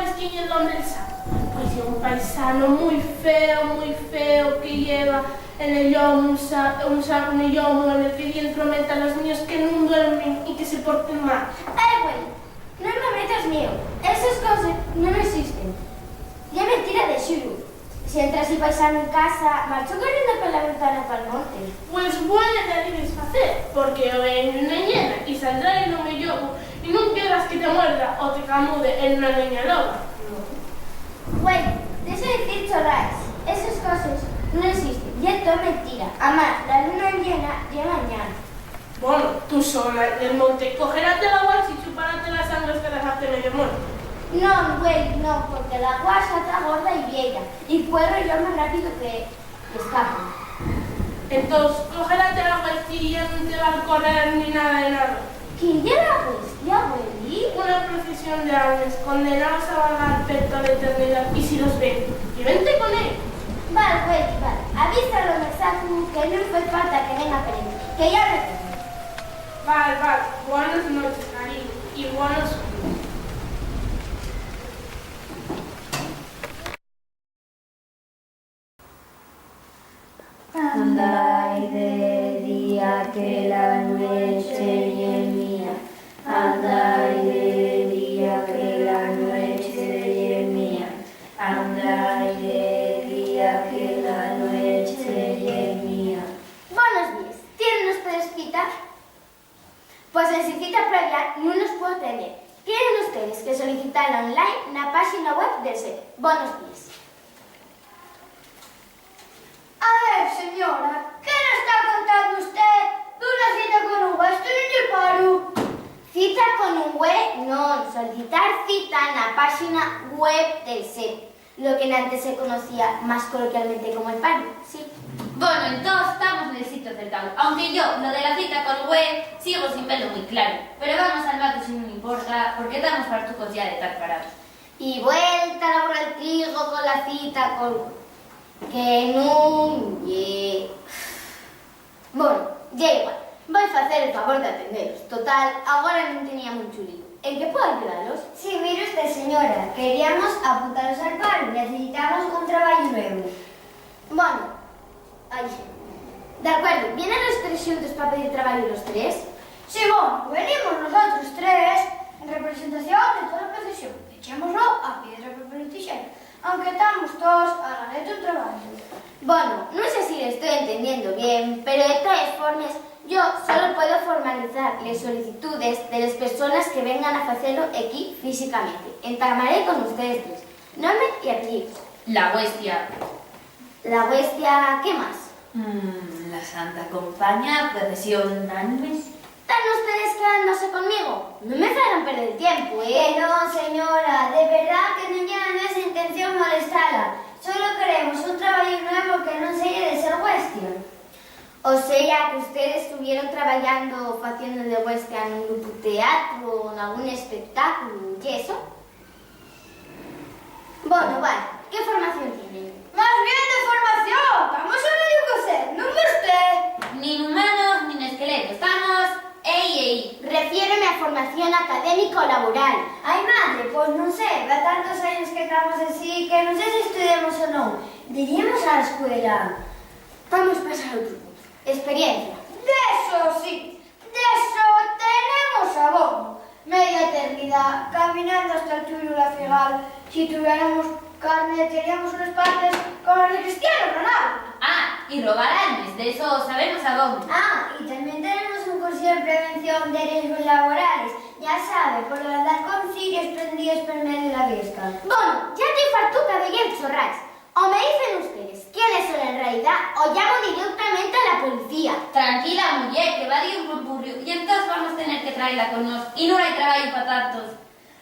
sabes quién es el hombre del saco? Pues es un paisano muy feo, que lleva en el lomo un saco en el lomo en el que Dios promete a los niños que no duermen y que se porten mal. Güey, no me metas miedo. Esas cosas no existen. Ya mentira de Shuru. Si entras y paisano en casa, marchó corriendo por la ventana para el monte. Pues buena la debes hacer, porque yo vengo una llena y saldrá en un yogo y no quieras que te muerda o te camude en una leña loba. Güey, deja de decir chorradas. Esas cosas no existen. Y esto es mentira. Además, la luna llena llega mañana. Bueno, tú sola en el monte, cogerás el agua y chuparás la sangre hasta dejarte medio muerto. No, güey, no, porque la guasa está gorda y vieja. Y puedo yo más rápido que escapo. Entonces, cogerás el agua y ya no te va a correr ni nada de nada. ¿Quién ya la bestia, güey? Una procesión de ángeles condenados a vagar perto de eternidad y si los ven, y vente con él. Vale, güey, vale. Avísalo a Saku que no fue falta que venga a él, que ya me tengo. Vale. Buenas noches, cariño, y buenos sueños. Anda y de día que la noche es mía. Anda y de día que la noche es mía. Anda y de día que la noche es mía. Buenos días. ¿Tienen ustedes cita? Pues en su cita previa no los puedo tener. Tienen ustedes que solicitarla online en la página web del SEP. Buenos días. A ver, señora, ¿qué nos está contando usted de una cita con un güey? Estoy en el paro. Cita con un güey, no. Solicitar cita en la página web del SEP, lo que antes se conocía más coloquialmente como el paro, sí. Bueno, entonces estamos en el sitio acertado. Aunque yo, lo de la cita con web, sigo sin verlo muy claro. Pero vamos al mato si no me importa, porque estamos fartucos ya de estar parados. Y vuelta a la el trigo con la cita con... que no... Bueno, ya igual. Vais a hacer el favor de atenderos. Total, ahora no tenía mucho lío. ¿En qué puedo ayudaros? Sí, mire usted, señora. Queríamos apuntaros al paro. Necesitamos un trabajo nuevo. Bueno, ahí. De acuerdo, ¿vienen los tres juntos para pedir trabajo los tres? Sí, bueno, venimos nosotros tres en representación de toda la procesión. Echémoslo a piedra, papel y tijera. Aunque estamos todos a la letra de trabajo. Bueno, no sé si lo estoy entendiendo bien, pero de todas formas, yo solo puedo formalizar las solicitudes de las personas que vengan a hacerlo aquí físicamente. Entamaré con ustedes tres. Nombre y apellido. La bestia. La bestia, ¿qué más? La Santa Compañía, procesión unánimes. ¿Están ustedes quedándose conmigo? No me hagan perder el tiempo, ¿eh? No, señora, de verdad que no llevan esa intención molestarla. Solo queremos un trabajo nuevo que no sea de ser western. O sea, que ustedes estuvieron trabajando haciendo de western en un grupo de teatro, en algún espectáculo y eso. Bueno, vale. ¿Qué formación tienen? Más bien de formación. Vamos a medio coser, ¿no ve usted? Ni humanos ni esqueletos. Estamos... ¡Ey! Refiéreme a formación académica o laboral. Ay, madre, pues no sé, va tantos años que estamos así que no sé si estudiamos o no. Diríamos a la escuela. Vamos a pasar a otro punto. Experiencia. De eso sí, de eso tenemos abono. Media eternidad, caminando hasta el tuyo la figal. Si tuviéramos carne, teníamos unos padres como los de Cristiano Ronaldo. Ah, y robar almas, de eso sabemos a dónde. Ah, y también tenemos un curso de prevención de riesgos laborales. Ya sabe, por lo de andar con cirios prendidos por medio de la viesca. Bueno, ya estoy fartuca de ir chorras. O me dicen ustedes quiénes son en realidad, o llamo directamente a la policía. Tranquila, mujer, que va a ir un purpurrio y entonces vamos a tener que traerla con nos. Y no hay trabajo para tantos.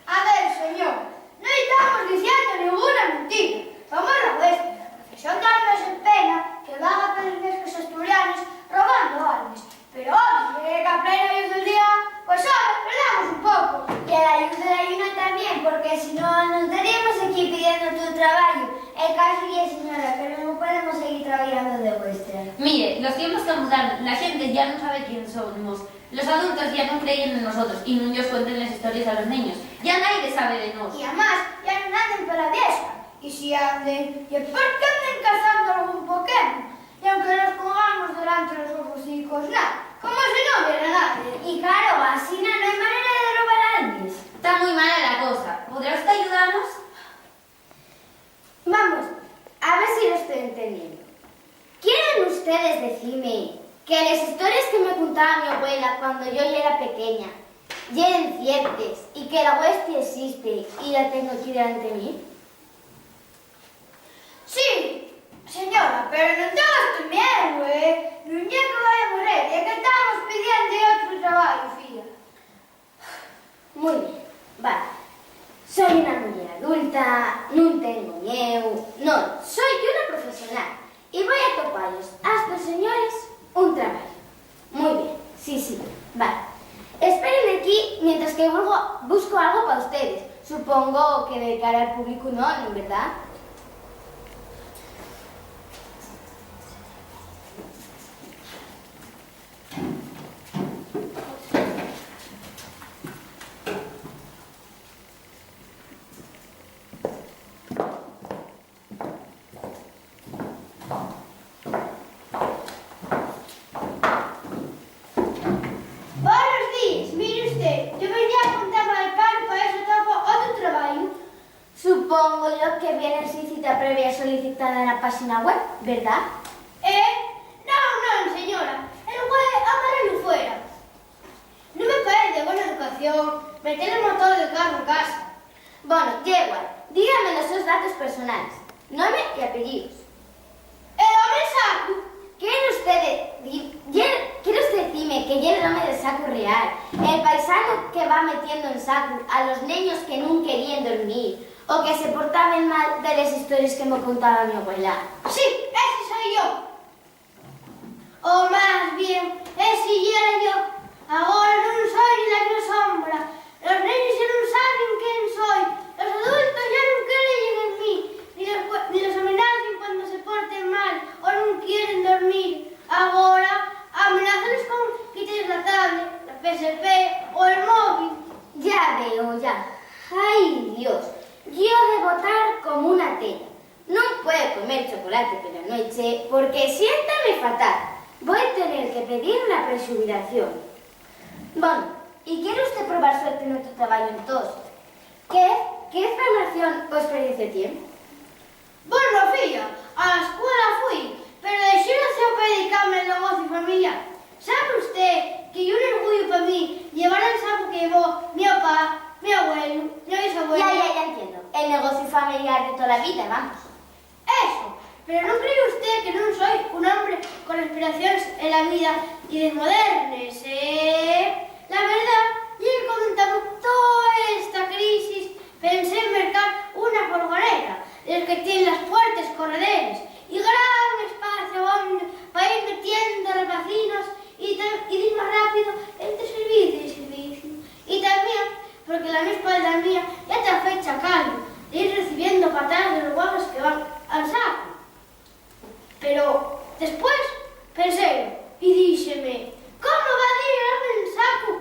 A ver, señor, no estamos diciendo ninguna mentira. Vamos a la vuestra. La profesión de armas en pena que van a pedir frescos asturianos robando armas. Pero hoy, que a plena luz del día, pues ahora perdamos un poco. Y a la luz de la luna también, porque si no, nos estaríamos aquí pidiendo tu trabajo. El caso es, señora, que no podemos seguir trabajando de vuestra. Mire, los tiempos están mudando, la gente ya no sabe quién somos. Los adultos ya no creen en nosotros y no nos cuenten las historias a los niños. Ya nadie sabe de nosotros. Y además, ya no anden pela viesca. E se anden, e por que anden cazando algún Pokémon? E aunque nos pongamos delante los ojos hocicos, nada, como se non viera nadie. Y claro, así no hay manera de robar a alguien. Está muy mala la cosa. ¿Podrá usted ayudarnos? Vamos, a ver si lo estoy entendiendo. ¿Quieren ustedes decirme que las historias que me contaba mi abuela cuando yo ya era pequeña ya eran ciertas y que la huestia existe y la tengo aquí delante de mí? Sí, señora, pero non tengas miedo, non é que vai a morrer, é que estamos pidiendo outro traballo, fía. Muy bien, vale. Soy una mujer adulta, no tengo miedo, no, soy una profesional y voy a toparos a estos señores un trabajo. Muy bien, sí, vale. Esperen aquí mientras que busco algo para ustedes. Supongo que de cara al público no, ¿verdad? Buenos días, mire usted, yo venía a apuntarme al paro para eso toco outro traballo. Supongo yo que viene sin cita previa solicitada en la página web, ¿verdad? Non, señora, el güey amarelo fuera. Non me parece de buena educación meter el motor del carro en casa. Bueno, ya igual. Díganme los sus datos personales, nombre y apellidos. El home saco. ¿Quiere usted decirme que ya el nombre del saco real, el paisano que va metiendo en saco a los niños que no querían dormir o que se portaban mal de las historias que me contaba mi abuela? Sí, ese soy yo. O más bien, ese era yo. Agora non soy ni la que sombra. Los nenes ya non saben quen soy. Los adultos ya non creen en mí. Ni los amenazan cuando se porten mal o non quieren dormir. Agora, amenazan con quitarles la tablet, la PSP o el móvil. Ya veo, ya. ¡Ay, Dios! Yo de botar como una tela. No puedo comer chocolate por la noche porque siéntame fatal. Voy a tener que pedir una prejubilación. Bueno, ¿y quiere usted probar suerte en otro trabajo entonces? ¿Qué formación o experiencia tiene? Bueno, filla, a la escuela fui, pero decidí dedicarme al negocio familiar. ¿Sabe usted que yo un orgullo para mí llevar el saco que llevó mi papá, mi abuelo, mi bisabuelo? Ya entiendo. El negocio familiar de toda la vida, vamos. Eso, pero ¿no cree usted que no soy un hombre con aspiraciones en la vida y desmodernes, La verdad, yo que comentamos toda esta crisis, pensé en mercar una furgoneta, de los que tienen las puertas correderas y gran espacio para ir metiendo a los vecinos y ir más rápido entre servicio y servicio. Y también, porque la mi espalda mía ya está fecha calvo, de ir recibiendo patadas de los guapos que van al saco. Pero después pensé y díxeme, ¿cómo va a ir en saco,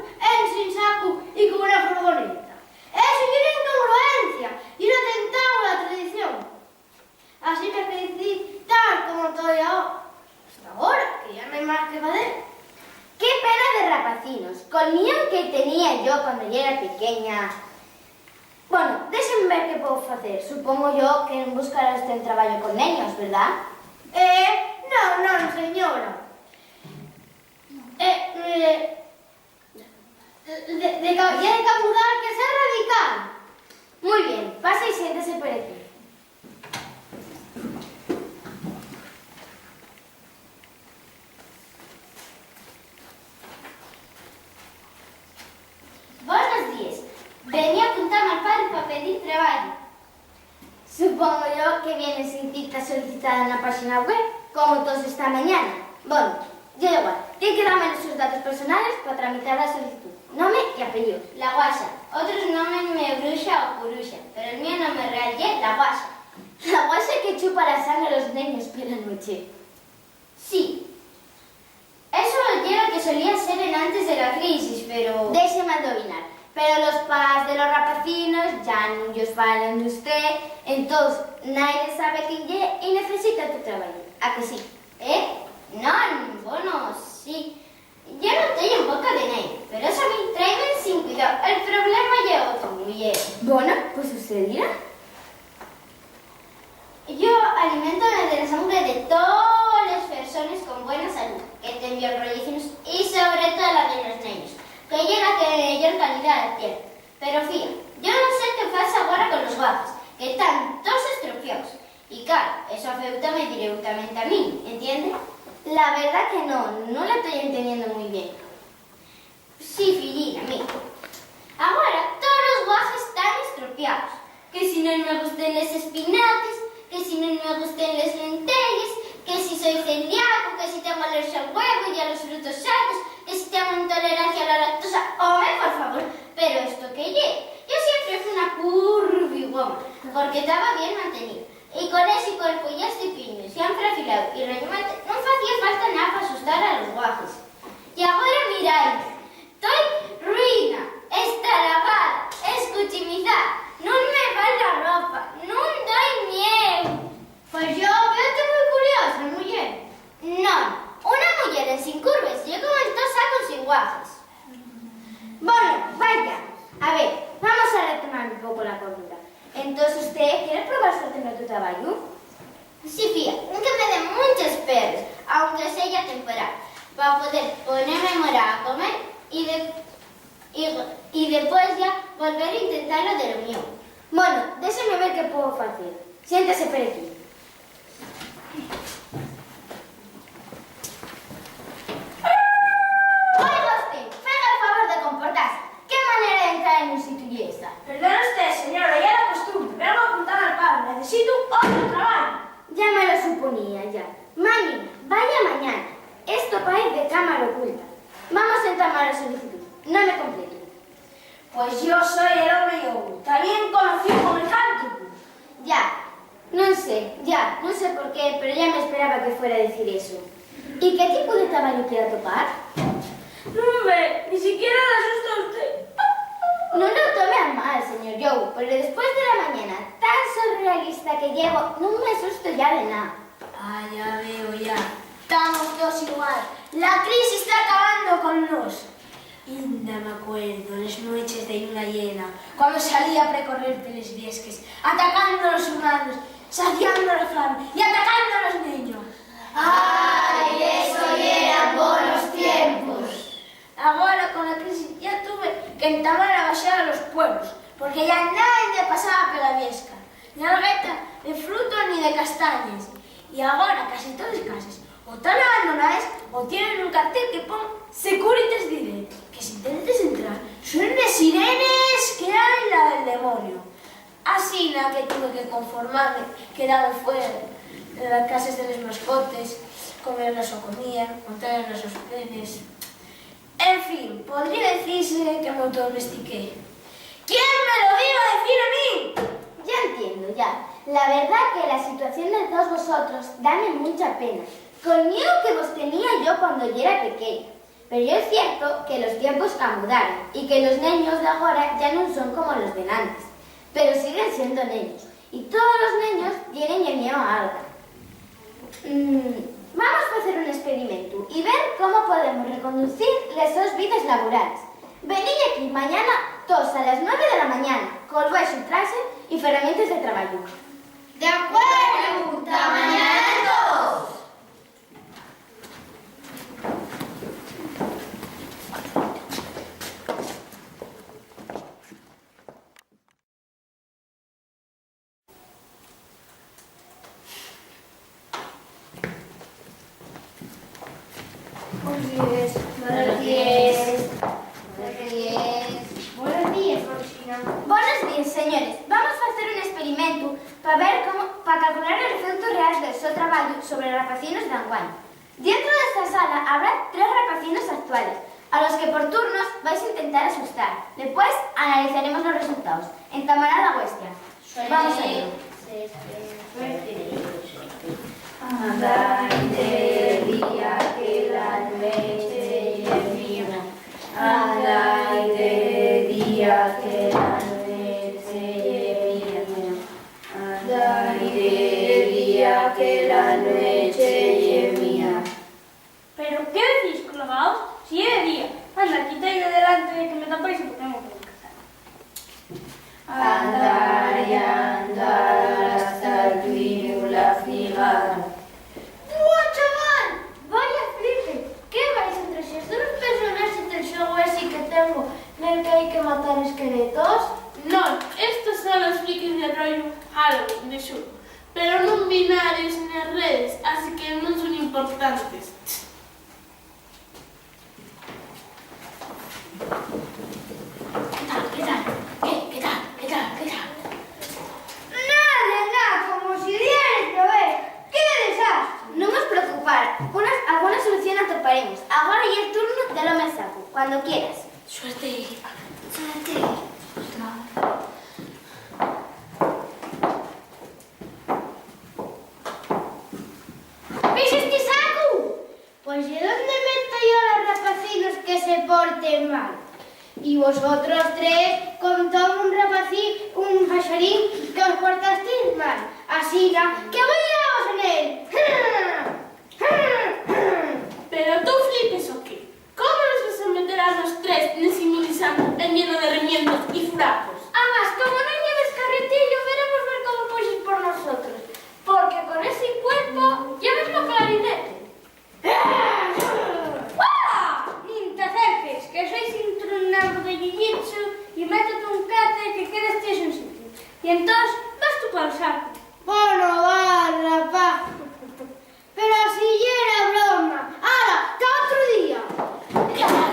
sin saco y con una furgoneta? Eso es incongruencia y un atentado a la tradición. Así me crecí tal como estoy ahora. Hasta ahora, que ya no hay más que hacer. ¡Qué pena de rapacinos! Con el niño que tenía yo cuando yo era pequeña. Bueno, déjenme ver qué puedo hacer. Supongo yo que buscará usted un trabajo con niños, ¿verdad? No, señora. De camudar que sea radical. Muy bien, pase y siéntese por aquí. Buenos días. Venía a apuntarme al padre para pedir trabajo. Supongo yo que viene sin cita solicitada en la página web, como todos esta mañana. Bueno, yo igual. Tiene que darme sus datos personales para tramitar la solicitud. Nombre y apellido. La Guasa. Otros nombres me Bruxa o Curusha, pero el mío nombre real es La Guasa. La Guasa que chupa la sangre a los niños por la noche. Sí. Eso es lo que solía ser en antes de la crisis, pero... Déjeme adivinar. Pero los pais de los rapacinos ya non llos falan de usted, entón nadie sabe quen lle e necesita tu traballo. A que sí? Non, bueno, sí. Yo non teño boca de ney, pero eso a mí traeme sin cuidado. El problema lle outro, muller. Bueno, pues usted dirá. Yo alimentome de la sangre de todas las personas con buena salud, que ten biorrolígenos y sobre todo la de los niños, que llega que de mayor calidad de piel. Pero fía, yo non sei que pasa agora con los guapos, que están todos estropeados. Y claro, eso afectame directamente a mí, ¿entiende? La verdad que no lo estoy entendiendo muy bien. Sí, fillina, mira. Ahora todos los guajes están estropeados. Que si no me gustan los espinaques, que si no me gustan las lentejas, que si soy celíaco, que si tengo alergia al huevo y a los frutos secos, que si tengo intolerancia a la lactosa. Hombre, por favor, pero ¿esto qué es? Yo siempre fui una curvigoma, porque estaba bien mantenida. Y con ese cuerpo y este piño, siempre afilado y realmente non facía falta nada para asustar a los guajes. Y agora miráis, estoy ruina, estarabada, escuchimizada, non me va la ropa, non doi miedo. Pues yo veo muy curiosa, muller. Non, una muller en sin curves, yo como estos sacos sin guajes. Bueno, vaya, a ver, vamos a retomar un poco la cordura. Entonces, ¿usted quiere probar suerte en otro trabajo? Sí, fía, que me den muchas perras, aunque sea temporal, para poder ponerme morada a comer y después ya volver a intentarlo de lo mío. Bueno, déjeme ver qué puedo hacer. Siéntese por aquí. Oiga usted, haga el favor de comportarse. ¿Qué manera de entrar en un sitio y esta? Perdone usted, señora, ya la costumbre. Vengo a apuntar al paro. Necesito otro trabajo. Ya me lo suponía, ya. Mañana, vaya mañana. Esto parece de cámara oculta. Vamos a entamar la solicitud. No me completo. Pues yo soy el hombre Yogu, también conocido como el cántico. Ya, no sé por qué, pero ya me esperaba que fuera a decir eso. ¿Y qué tipo de trabajo quiere topar? No, hombre, ni siquiera le asusta a usted. No lo tome a mal, señor Yogu, pero después de la mañana tan surrealista que llevo, no me asusto ya de nada. Ah, ya veo, ya. Estamos todos igual. La crisis está acabando con nos. Ainda me acuerdo las noches de luna llena, cuando salía a recorrer peles viesques, atacando a los humanos, saciando la fama y atacando a los niños. ¡Ay, eso eran buenos tiempos! Ahora, con la crisis, ya tuve que entamar a baixar a los pueblos, porque ya nadie pasaba pela Viesca, ni algueta de frutos ni de castañas. Y ahora casi todas las casas o están abandonadas o tienen un cartel que pone Securitas Direct, que si intentes entrar suenan de sirenes que hay la del demonio. Así la que tuve que conformarme, quedado fuera de las casas de los mascotes, comer la su comida, montar los sus plenes. En fin, podría decirse que me autodomestiqué. ¿Quién me lo iba a decir a mí? Ya entiendo, ya. La verdad que la situación de todos vosotros dame mucha pena. Con miedo que vos tenía yo cuando yo era pequeña. Pero yo es cierto que los tiempos cambiaron y que los niños de ahora ya no son como los de antes. Pero siguen siendo niños. Y todos los niños tienen miedo a algo. Vamos a hacer un experimento y ver cómo podemos reconducir las dos vidas laborales. Venid aquí mañana todos a las 9 de la mañana con vuestro traje y herramientas de trabajo. De acuerdo, hasta mañana todos. Buenos días, Rosina. Buenos días, señores. Vamos a hacer un experimento para calcular el efecto real del seu trabajo sobre los rapacinos de anguaño. Dentro de esta sala habrá 3 rapacinos actuales, a los que por turnos vais a intentar asustar. Después analizaremos los resultados. Entamará la vuestra. Vamos a ello. Andai de día que la noche es mía. Andai de día día que la noche gemía. ¿Pero qué decís, colgados? Si es de día. Anda, quitáis de delante de que me tapéis porque tengo que casar. Andar y andar hasta el triunfo la figada. ¡Buah, chaval! Vaya flipe! ¿Qué vais entre esos dos personajes del juego ese que tengo en el que hay que matar esqueletos? Non, estos son os frikis de rollo Halloween de xugo, pero non binarios nas redes, así que non son importantes. ¿Qué tal? ¿Qué tal? Nada, como si dierais de ver. ¡Qué desastre! Non os preocupar, alguna solución atoparemos. Agora é el turno de Lome Saco, cuando quieras. Suerte. ¿Ves este saco? Pues ¿de dónde meto yo a los rapacinos que se porten mal? Y vosotros tres, con todo un rapacín, un pajarín, que os portasteis mal. Así que vayamos en él. Pero tú flipes o qué? Como nos vas a meter a los tres nese milisaco en lleno de remiendos y furacos? Además, como no lleves carretillo, veremos ver cómo puedes por nosotros. Porque con ese cuerpo lleves lo clarinete. Ni te acerques, que sois intronado de jiu-jitsu y métete un cate que quedes tío en sitio. Y entonces vas tú para el saco. Bueno, va, rapaz. Pero así ya era broma. ¡Hala! ¡Hasta otro día! ¿Qué tal?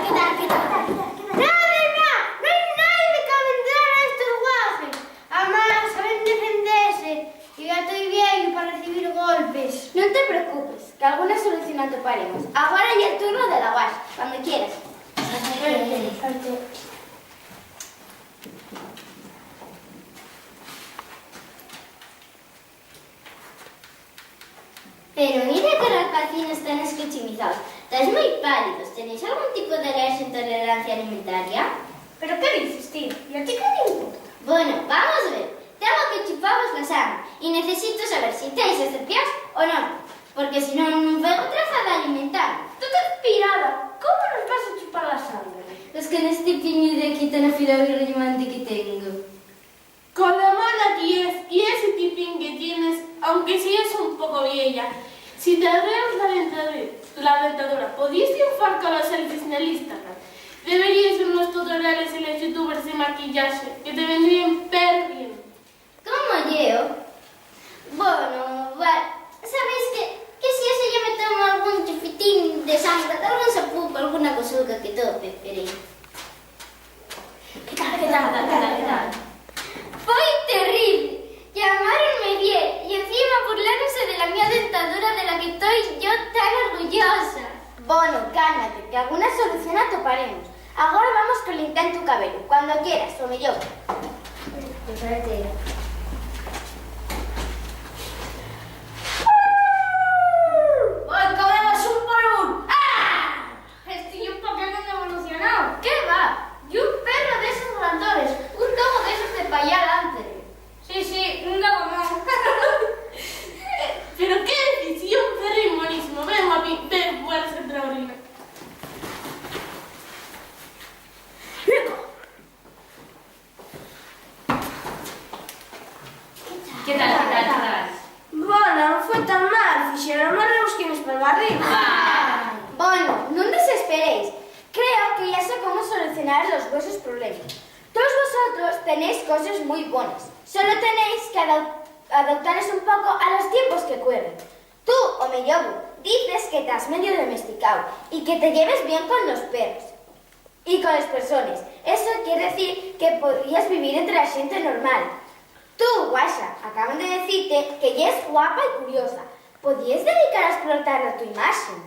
¡Nada! ¡No hay nadie que vendrá a estos guajes! Además, saben defenderse. Y ya estoy viejo para recibir golpes. Non te preocupes, que alguna solución atoparemos. Agora é el turno de la guaxa, cuando quieras. Pero mira que rapacinos tan esquechimizados. Estáis muy pálidos. ¿Tenéis algún tipo de alergia o intolerancia alimentaria? ¿Pero qué dices, tío? ¿Y a ti qué te importa? Bueno, vamos a ver. Tengo que chuparos la sangre y necesito saber si estáis excepcionados o no. Porque si no, non veo trazada alimentar. Tú estás pirada. ¿Cómo nos vas a chupar la sangre? Es que neste piño de aquí tan afilado y rellamante que tengo. Con la mano que es y ese tipín que tienes, aunque sí es un poco vieja, si te arreglas la dentadura, ¿podías triunfar con los selfies en el Instagram? Deberías ver unos tutoriales en los youtubers de maquillaje, que te vendrían bien. ¿Cómo yo? Bueno, vale. ¿Sabéis que si eso yo me tomo algún chupitín de sangre, algún sapuco, alguna cosuca que todo preferí? ¿Qué tal? Foi terrible. Llamáronme bien y encima burlándose de la mía dentadura de la que estoy yo tan orgullosa. Bueno, cálmate, que alguna solución atoparemos. Agora vamos con limpiar tu cabelo, cuando quieras, o mellor. ¡Voy, cabemos un por un! ¡Ah! Estoy un Pokémon evolucionado. ¿Qué va? Y un perro de esos voladores, un dogo de esos de payar antes. Sí, un gabamón. Pero qué decisión, perro monísimo. Ven, guapi, ven, fuera esa traorina. ¿Qué tal? Bueno, non foi tan mal. Fixeron máis rebusquines para barriga. Bueno, non desesperéis. Creo que ya sé cómo solucionar los vuestros problemas. Todos vosotros tenéis cosas muy buenas. Solo tenéis que adaptaros un poco a los tiempos que corren. Tú, Omeyobu, dices que estás medio domesticado y que te lleves bien con los perros y con las personas. Eso quiere decir que podrías vivir entre la gente normal. Tú, Guaxa, acaban de decirte que ya es guapa y curiosa. ¿Podrías dedicar a explotar tu imagen?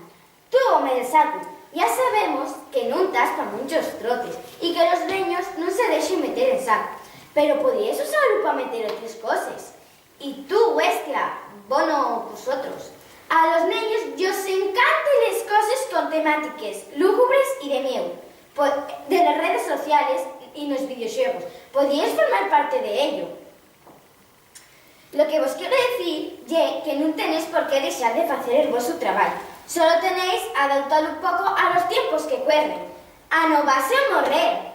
Tú, Omedesaku, ya sabemos que non estás para muchos trotes y que los niños no se dejen meter en saco. Pero podrías usarlo para meter otras cosas. Y tú, Huesca, bueno, vosotros. A los niños os encantan las cosas con temáticas lúgubres y de miedo. De las redes sociales y los videojuegos. Podríais formar parte de ello. Lo que vos quiero decir ye que non tenéis por que deixar de facer o vosso traballo. Solo tenéis a adaptar un pouco a los tiempos que corren. A no base a morrer.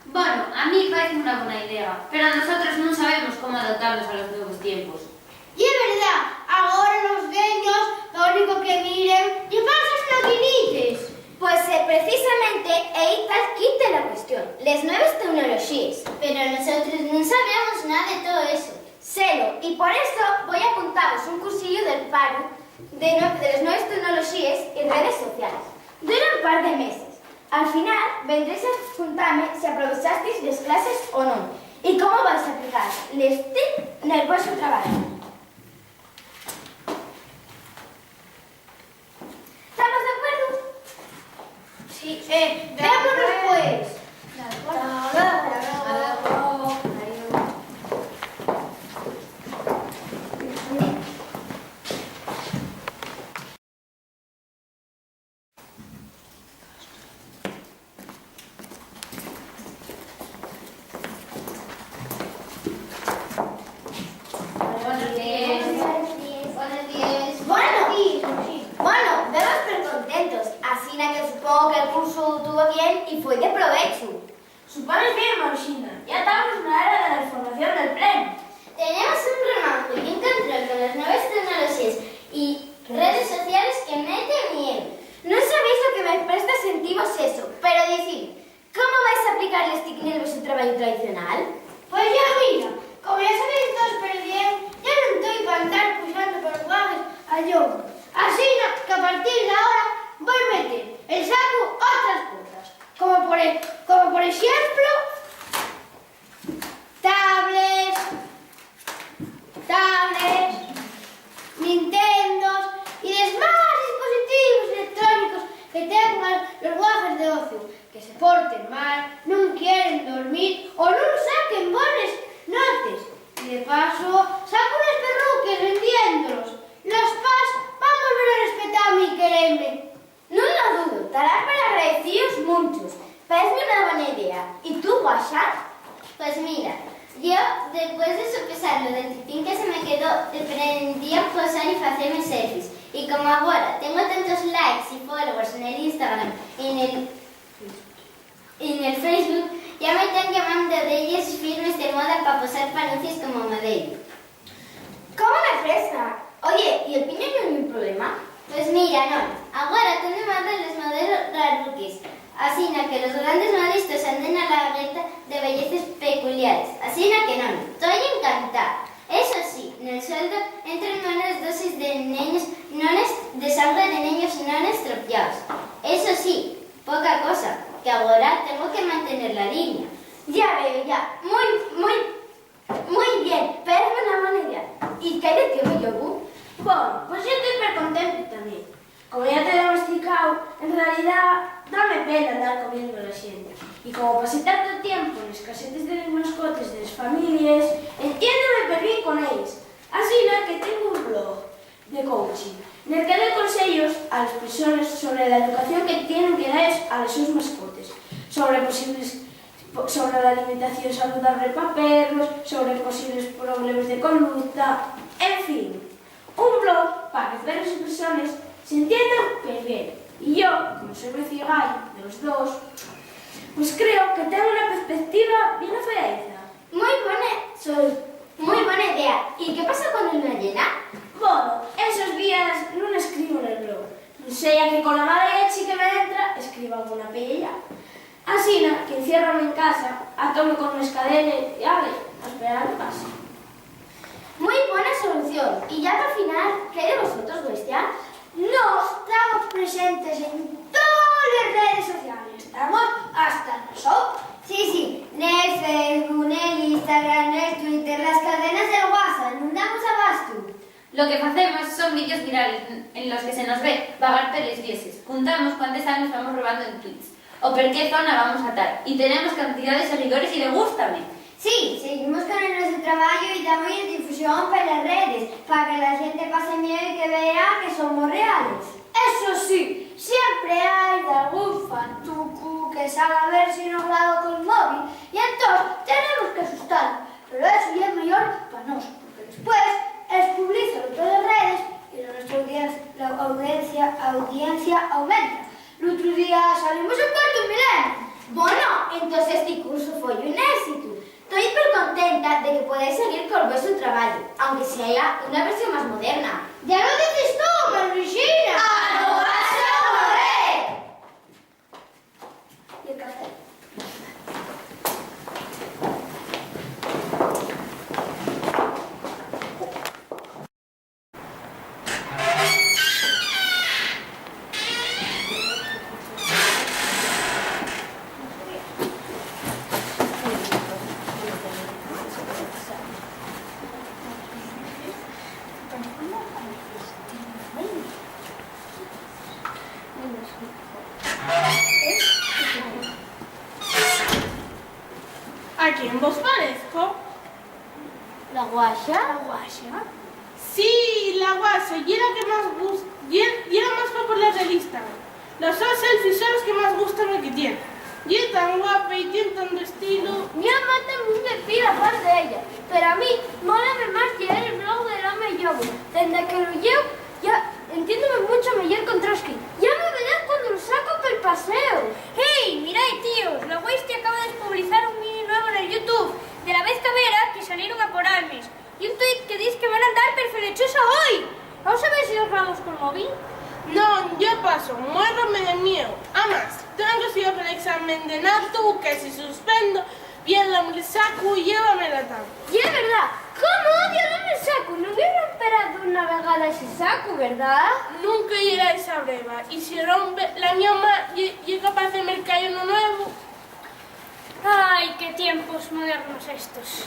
Bueno, a mí parece una buena idea, pero nosotros no sabemos cómo adaptarnos a los nuevos tiempos. Y es verdad, agora los niños lo único que miren lle pasan os maquinites. Pois precisamente aí tal quite la cuestión, les nuevas tecnologías. Pero nosotros no sabemos nada de todo eso. Celo, y por eso voy a apuntaros un cursillo del paro de las nuevas tecnologías y redes sociales. Dura un par de meses. Al final vendréis a contarme si aprovechasteis las clases o no y cómo vais a aplicar les TIC en el vuestro trabajo. ¿Estamos de acuerdo? Sí. Veámonos pues. Bueno, vemos pero contentos, así que supongo que el curso tuvo bien y fue de provecho. Supones bien, Maruxina. Ya estamos en la era de la información del pleno. Tenemos un remanso y un control con las nuevas tecnologías y redes sociales que mete miedo. No sabéis lo que me presta sentimos eso, pero decid, ¿cómo vais a aplicar el TIC en vuestro trabajo tradicional? Pues ya mira, como ya sabéis todos pero bien, ya non estoy para andar pulsando por lugares a yoga. Así que a partir de ahora voy a meter el saco otras cosas, como por ejemplo tablets, Nintendos y demás dispositivos electrónicos que tengan los guajes de ocio, que se porten mal, non quieren dormir o non saquen bones notes. Y de paso, saco unas perruques vendiéndolos. Los pás van a volver a respetar mi quererme. No lo dudo, estarán para agradecidos muchos. Parece una buena idea. ¿Y tú, Guachar? Pues mira, yo después de sopesar lo del tipín que se me quedó, aprendí a posar y hacerme selfies. Y como ahora tengo tantos likes y followers en el Instagram y en el Facebook, ya me están llamando de ellos firmes de moda para posar para anuncios como modelo. ¿Cómo me fresca? Oye, ¿y el piñón no hay un problema? Pues mira, no, ahora están de moda los modelos raruques, así que los grandes modistas anden a la venta de bellezas peculiares, así que no, estoy encantada. Eso sí, en el sueldo entran menos dosis de de sangre de niños no estropeados. Eso sí, poca cosa, que ahora tengo que mantener la línea. Ya veo, ya. Muy bien. Parece una buena idea. ¿Y qué hay de tío yogur? Bueno, pues yo estoy muy contento también. Como ya te he diagnosticado, en realidad dame pena andar comiendo la gente. Y como pasé tanto tiempo en los casetes de las mascotas de las familias, entiéndome bien con ellos. Así que tengo un blog de coaching en el que doy consejos a las personas sobre la educación que tienen que dar a sus mascotas, sobre la alimentación saludable para perros, sobre posibles problemas de conducta, en fin. Un blog para que perros y personas se entiendan bien. Y yo, como soy recigay de los dos, pues creo que tengo una perspectiva bien afeadiza. Muy buena idea. ¿Y qué pasa con una llena? Bueno, esos días no escribo en el blog. No sea que con la mala leche que me entra, escriba alguna pilla. Así que enciérrame en casa, atome con mis cadenas y a esperar que pase. Muy buena solución. Y ya para final, ¿qué de vosotros, bestia? No estamos presentes en todas las redes sociales. Estamos hasta nosotros. Sí, en el Facebook, en el Instagram, en el Twitter, las cadenas del WhatsApp, no damos abasto. Lo que hacemos son vídeos virales en los que se nos ve vagar per les vieses. Contamos cuántos años vamos robando en tweets o por qué zona vamos a estar. Y tenemos cantidad de seguidores y le gústame. Sí, seguimos con nuestro trabajo y damos difusión por las redes para que la gente pase miedo y que vea que somos reales. Eso sí, siempre hay de algún fantucu que sale a ver si nos graba con el móvil y entonces tenemos que asustarlo. Pero eso ya es mejor para nosotros, porque después es publicar audiencia aumenta. L'altre día salimos en cuarto milenio. Bueno, entonces este curso foi un éxito. Estoy hiper contenta de que podáis seguir con vuestro trabajo, aunque sea una versión más moderna. Ya lo dices tú, Marluxina. ¡A no vas a morrer! Y el café. ¿A quién vos parezco? ¿La guaya? ¿La guaya? Sí, la guasa, y era que más gusta, y era más popular del Instagram. Los selfies son los que más gustan que tiene. Y es tan guapa y tiene tanto estilo. Mi mamá también me pide hablar de ella, pero a mí mólame más llevar el blog del home yogo. Desde que lo llevo, ya entiéndome mucho mejor con Trotsky. Ya me verás cuando lo saco por el paseo. ¡Hey! Mirad, tíos, la Westy acaba de publicar un vídeo nuevo en el YouTube de la vez cabera que salieron a por Almes. Y un tweet que dice que van a andar perfelechosa hoy. Vamos a ver si los grabamos con móvil. No, yo paso, muérome de miedo. Además, tengo que estudiar para el examen de Natu, que si suspendo, bien el saco y llévame la tabla. Y es verdad, ¿cómo odio darme el saco? No hubiera esperado una vegada ese saco, ¿verdad? Nunca irá esa breva, y si rompe la ñoma y es capaz de mercar uno nuevo. Ay, qué tiempos modernos estos.